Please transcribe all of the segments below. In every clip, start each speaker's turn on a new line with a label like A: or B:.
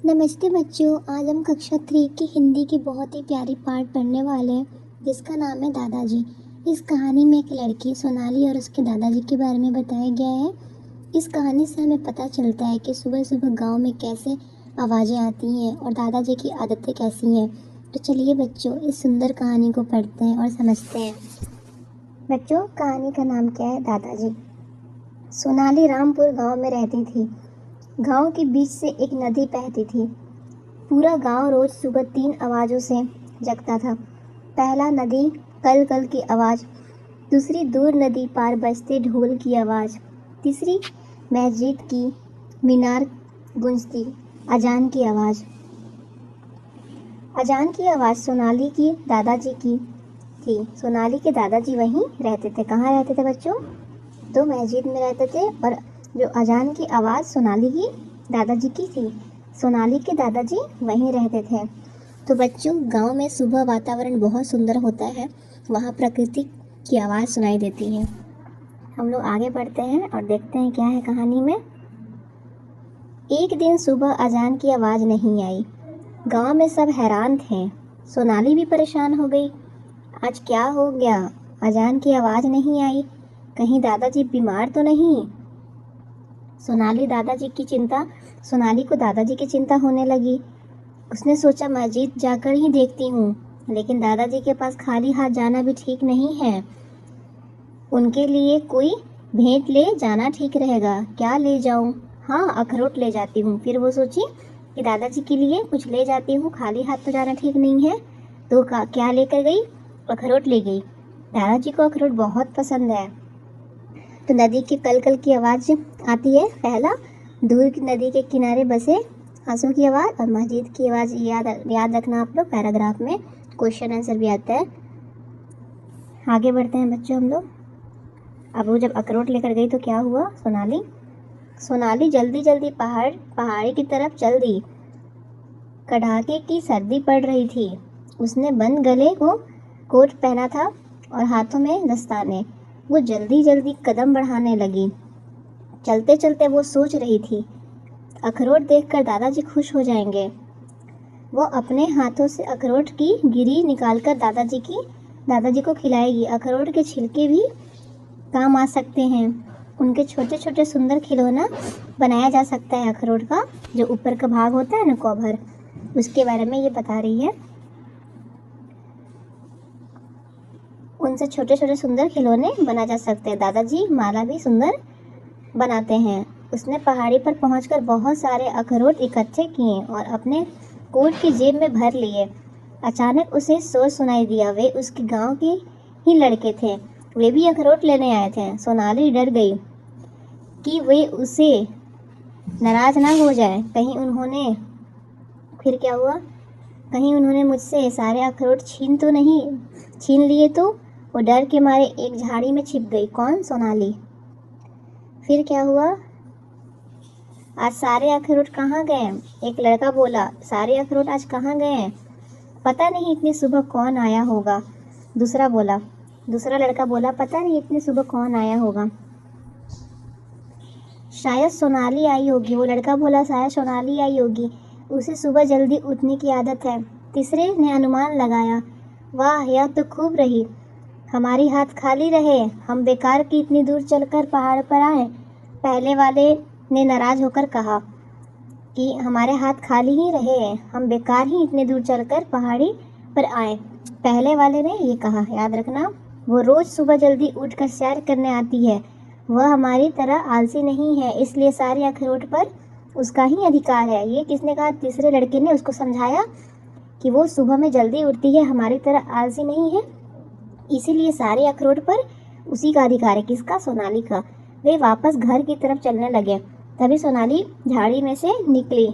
A: नमस्ते बच्चों, आज हम कक्षा 3 की हिंदी की बहुत ही प्यारी पार्ट पढ़ने वाले हैं जिसका नाम है दादाजी। इस कहानी में एक लड़की सोनाली और उसके दादाजी के बारे में बताया गया है। इस कहानी से हमें पता चलता है कि सुबह सुबह गांव में कैसे आवाज़ें आती हैं और दादाजी की आदतें कैसी हैं। तो चलिए बच्चों, इस सुंदर कहानी को पढ़ते हैं और समझते हैं। बच्चों, कहानी का नाम क्या है? दादाजी। सोनाली रामपुर गाँव में रहती थी। गांव के बीच से एक नदी बहती थी। पूरा गांव रोज सुबह 3 आवाज़ों से जगता था। पहला, नदी कल कल की आवाज़। दूसरी, दूर नदी पार बजते ढोल की आवाज़। तीसरी, मस्जिद की मीनार गूंजती अजान की आवाज़। अजान की आवाज़ सोनाली की दादाजी की थी। सोनाली के दादाजी वहीं रहते थे। कहाँ रहते थे बच्चों? तो मस्जिद में रहते थे। और जो अजान की आवाज़ सोनाली की दादाजी की थी, सोनाली के दादाजी वहीं रहते थे। तो बच्चों, गांव में सुबह वातावरण बहुत सुंदर होता है। वहाँ प्रकृति की आवाज़ सुनाई देती है। हम लोग आगे बढ़ते हैं और देखते हैं क्या है कहानी में। एक दिन सुबह अजान की आवाज़ नहीं आई। गांव में सब हैरान थे। सोनाली भी परेशान हो गई। आज क्या हो गया? अजान की आवाज़ नहीं आई। कहीं दादाजी बीमार तो नहीं? सोनाली को दादाजी की चिंता होने लगी। उसने सोचा मस्जिद जाकर ही देखती हूँ, लेकिन दादाजी के पास खाली हाथ जाना भी ठीक नहीं है। उनके लिए कोई भेंट ले जाना ठीक रहेगा। क्या ले जाऊँ? हाँ, अखरोट ले जाती हूँ। फिर वो सोची कि दादाजी के लिए कुछ ले जाती हूँ, खाली हाथ तो जाना ठीक नहीं है। तो क्या लेकर गई? अखरोट ले गई। दादाजी को अखरोट बहुत पसंद है। तो नदी के कल कल की आवाज़ आती है। पहला, दूर की नदी के किनारे बसे हंसों की आवाज़। और मस्जिद की आवाज़ याद रखना आप लोग, पैराग्राफ में क्वेश्चन आंसर भी आता है। आगे बढ़ते हैं बच्चों हम लोग। अब वो जब अखरोट लेकर गई तो क्या हुआ? सोनाली जल्दी जल्दी पहाड़ी की तरफ चल दी। कड़ाके की सर्दी पड़ रही थी। उसने बंद गले को कोट पहना था और हाथों में दस्ताने। वो जल्दी जल्दी कदम बढ़ाने लगी। चलते चलते वो सोच रही थी, अखरोट देखकर दादाजी खुश हो जाएंगे। वो अपने हाथों से अखरोट की गिरी निकालकर दादाजी को खिलाएगी। अखरोट के छिलके भी काम आ सकते हैं। उनके छोटे छोटे सुंदर खिलौना बनाया जा सकता है। अखरोट का जो ऊपर का भाग होता है ना, कवर, उसके बारे में ये बता रही है। उनसे छोटे छोटे सुंदर खिलौने बना जा सकते हैं। दादाजी माला भी सुंदर बनाते हैं। उसने पहाड़ी पर पहुंचकर बहुत सारे अखरोट इकट्ठे किए और अपने कोट की जेब में भर लिए। अचानक उसे शोर सुनाई दिया। वे उसके गांव के ही लड़के थे। वे भी अखरोट लेने आए थे। सोनाली डर गई कि वे उसे नाराज ना हो जाए। कहीं उन्होंने मुझसे सारे अखरोट छीन लिए तो? वो डर के मारे एक झाड़ी में छिप गई। कौन? सोनाली। फिर क्या हुआ? आज सारे अखरोट कहाँ गए? एक लड़का बोला, सारे अखरोट आज कहाँ गए? पता नहीं, इतनी सुबह कौन आया होगा। दूसरा लड़का बोला, पता नहीं इतनी सुबह कौन आया होगा। शायद सोनाली आई होगी। वो लड़का बोला, शायद सोनाली आई होगी, उसे सुबह जल्दी उठने की आदत है। तीसरे ने अनुमान लगाया, वाह, यह तो खूब रही, हमारी हाथ खाली रहे, हम बेकार की इतनी दूर चलकर पहाड़ पर आए। पहले वाले ने नाराज होकर कहा कि हमारे हाथ खाली ही रहे, हम बेकार ही इतने दूर चलकर पहाड़ी पर आए। पहले वाले ने ये कहा, याद रखना, वो रोज सुबह जल्दी उठकर सैर करने आती है। वह हमारी तरह आलसी नहीं है, इसलिए सारे अखरोट पर उसका ही अधिकार है। ये किसने कहा? तीसरे लड़के ने उसको समझाया कि वो सुबह में जल्दी उठती है, हमारी तरह आलसी नहीं है, इसीलिए सारे अखरोट पर उसी का अधिकार है। किसका? सोनाली का। वे वापस घर की तरफ चलने लगे। तभी सोनाली झाड़ी में से निकली।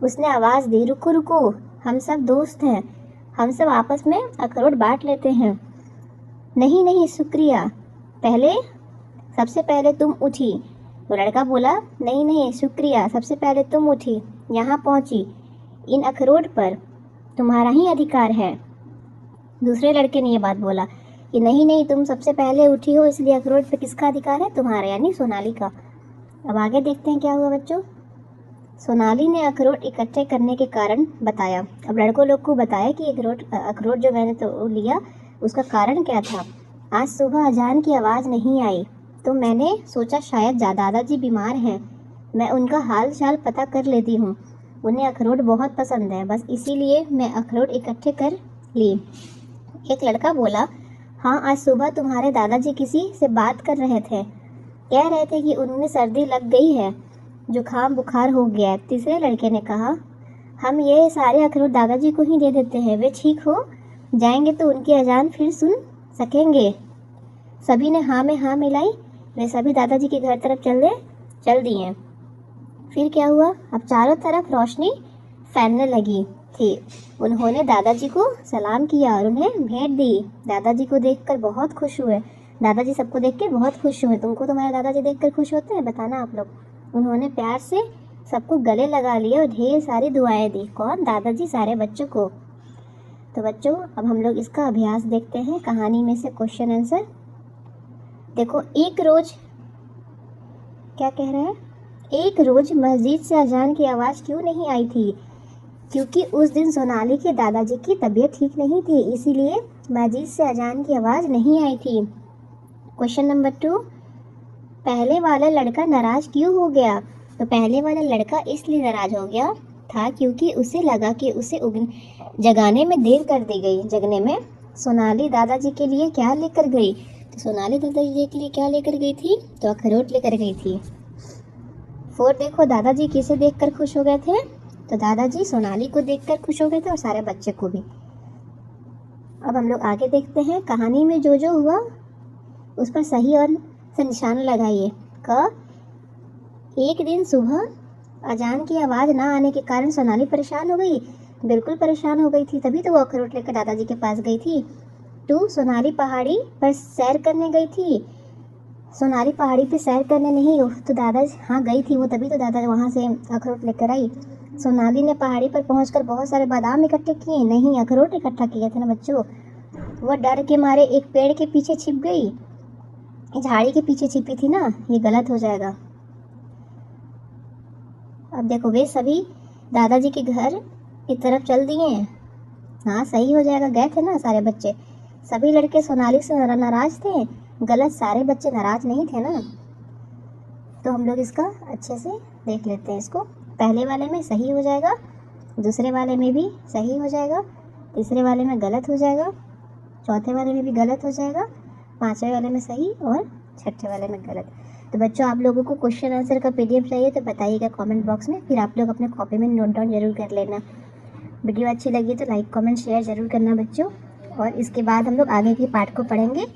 A: उसने आवाज़ दी, रुको रुको, हम सब दोस्त हैं, हम सब आपस में अखरोट बांट लेते हैं। नहीं नहीं, शुक्रिया, सबसे पहले तुम उठी। तो लड़का बोला, नहीं नहीं शुक्रिया, सबसे पहले तुम उठी, यहाँ पहुँची, इन अखरोट पर तुम्हारा ही अधिकार है। दूसरे लड़के ने ये बात बोला कि नहीं नहीं, तुम सबसे पहले उठी हो, इसलिए अखरोट पे किसका अधिकार है? तुम्हारा, यानी सोनाली का। अब आगे देखते हैं क्या हुआ बच्चों। सोनाली ने अखरोट इकट्ठे करने के कारण बताया। अब लड़कों लोग को बताया कि अखरोट जो मैंने तो लिया उसका कारण क्या था। आज सुबह अजान की आवाज़ नहीं आई तो मैंने सोचा शायद दादाजी बीमार हैं, मैं उनका हाल चाल पता कर लेती हूँ। उन्हें अखरोट बहुत पसंद है, बस इसीलिए मैं अखरोट इकट्ठे कर ली। एक लड़का बोला, हाँ आज सुबह तुम्हारे दादाजी किसी से बात कर रहे थे, कह रहे थे कि उन्हें सर्दी लग गई है, जुकाम बुखार हो गया है। तीसरे लड़के ने कहा, हम ये सारे अखरोट दादाजी को ही दे देते हैं, वे ठीक हो जाएंगे तो उनकी अजान फिर सुन सकेंगे। सभी ने हाँ में हाँ मिलाई। वे सभी दादाजी के घर तरफ चल दिए। फिर क्या हुआ, अब चारों तरफ रोशनी फैलने लगी थी। उन्होंने दादाजी को सलाम किया और उन्हें भेंट दी। दादाजी को देखकर बहुत खुश हुए। दादाजी सबको देख के बहुत खुश हुए। तुमको तुम्हारे दादाजी देखकर खुश होते हैं, बताना आप लोग। उन्होंने प्यार से सबको गले लगा लिया और ढेर सारी दुआएं दी। कौन? दादाजी सारे बच्चों को। तो बच्चों अब हम लोग इसका अभ्यास देखते हैं, कहानी में से क्वेश्चन आंसर। देखो, एक रोज क्या कह रहा है, एक रोज मस्जिद से अजान की आवाज़ क्यों नहीं आई थी? क्योंकि उस दिन सोनाली के दादाजी की तबीयत ठीक नहीं थी, इसीलिए मस्जिद से अजान की आवाज़ नहीं आई थी। क्वेश्चन नंबर 2, पहले वाला लड़का नाराज क्यों हो गया? तो पहले वाला लड़का इसलिए नाराज हो गया था क्योंकि उसे लगा कि उसे जगाने में देर कर दी गई। जगने में सोनाली दादाजी के लिए क्या लेकर गई? तो सोनाली दादाजी के लिए क्या लेकर गई थी? तो अखरोट लेकर गई थी। 4, देखो दादाजी किसे देखकर खुश हो गए थे? तो दादाजी सोनाली को देखकर खुश हो गए थे और सारे बच्चे को भी। अब हम लोग आगे देखते हैं, कहानी में जो जो हुआ उस पर सही और से निशान लगाइए। एक दिन सुबह अजान की आवाज़ ना आने के कारण सोनाली परेशान हो गई। बिल्कुल परेशान हो गई थी, तभी तो वो अखरोट लेकर दादाजी के पास गई थी। 2, सोनाली पहाड़ी पर सैर करने गई थी। सोनाली पहाड़ी पे सैर करने नहीं तो दादाजी हाँ गई थी वो, तभी तो दादा वहाँ से अखरोट लेकर आई। सोनाली ने पहाड़ी पर पहुंचकर बहुत सारे बादाम इकट्ठे किए, नहीं अखरोट इकट्ठा किए थे ना बच्चों। वह डर के मारे एक पेड़ के पीछे छिप गई। झाड़ी के पीछे छिपी थी ना, ये गलत हो जाएगा। अब देखो, वे सभी दादाजी के घर की तरफ चल दिए। हाँ सही हो जाएगा, गए थे ना सारे बच्चे। सभी लड़के सोनाली से नाराज थे, गलत, सारे बच्चे नाराज नहीं थे ना। तो हम लोग इसका अच्छे से देख लेते हैं इसको। पहले वाले में सही हो जाएगा, दूसरे वाले में भी सही हो जाएगा, तीसरे वाले में गलत हो जाएगा, चौथे वाले में भी गलत हो जाएगा, पांचवें वाले में सही और छठे वाले में गलत। तो बच्चों आप लोगों को क्वेश्चन आंसर का PDF चाहिए तो बताइएगा कमेंट बॉक्स में, फिर आप लोग अपने कॉपी में नोट डाउन जरूर कर लेना। वीडियो अच्छी लगी तो लाइक कमेंट शेयर ज़रूर करना बच्चों। और इसके बाद हम लोग आगे के पार्ट को पढ़ेंगे।